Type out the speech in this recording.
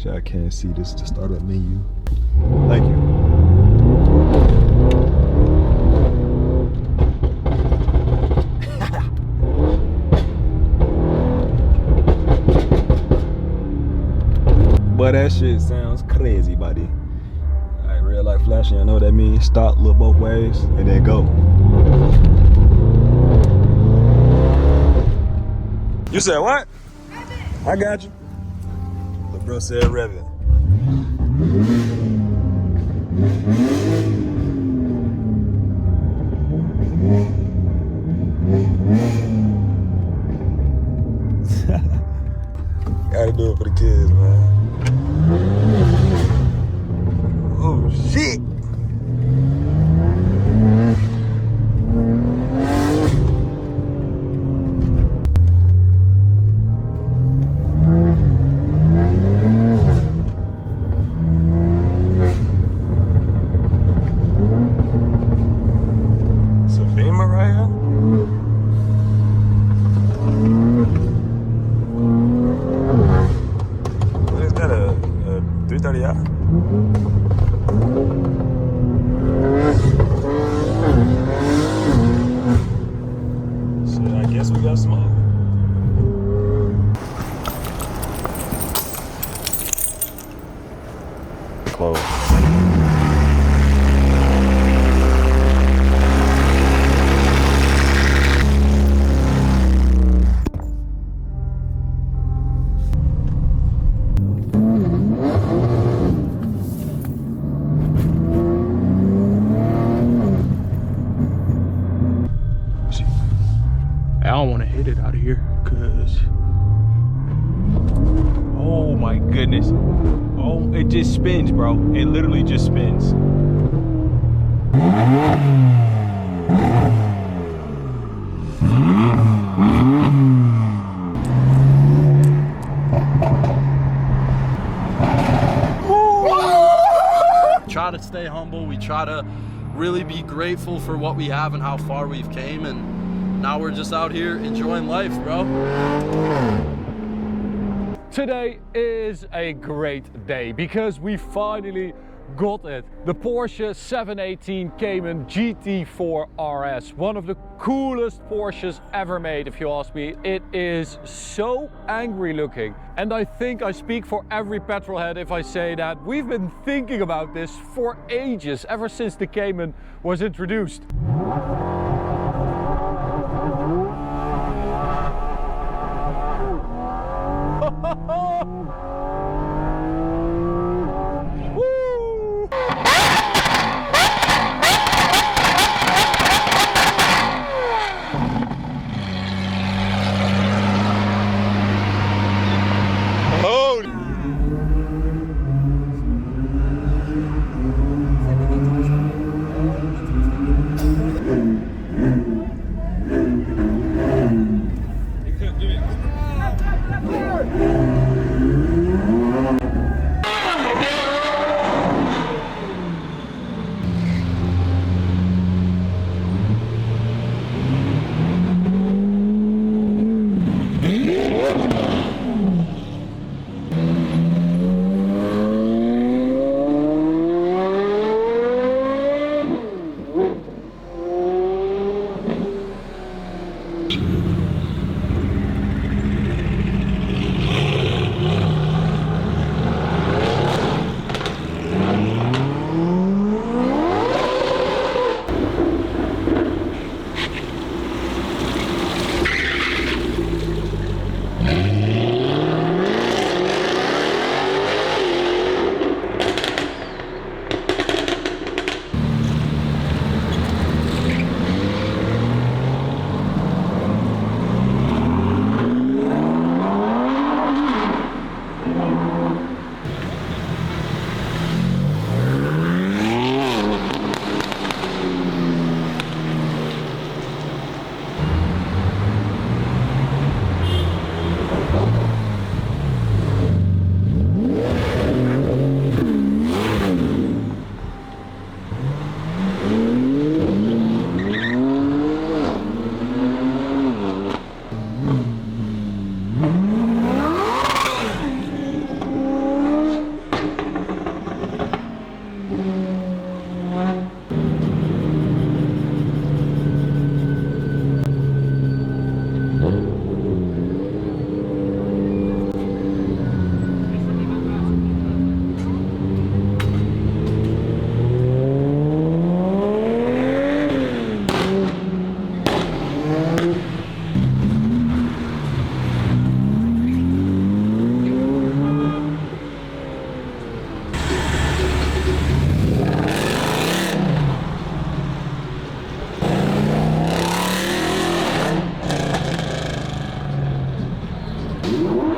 Actually, I can't see this to start up menu. Thank you. But that shit sounds crazy, buddy. Alright, red light flashing, you know what that means? Stop, look both ways, and then go. You said what? Rev. I got you. The bro said rev it. Gotta do it for the kids, man. Oh shit! It's a Beamer right here. What is that? A 330i? Shit, I guess we got smoke. Close. I don't want to hit it out of here because, oh my goodness, oh, it just spins, bro. It literally just spins. Try to stay humble. We try to really be grateful for what we have and how far we've came, and now we're just out here enjoying life, bro. Today is a great day because we finally got it. The Porsche 718 Cayman GT4 RS. One of the coolest Porsches ever made, if you ask me. It is so angry looking. And I think I speak for every petrolhead if I say that we've been thinking about this for ages, ever since the Cayman was introduced. it.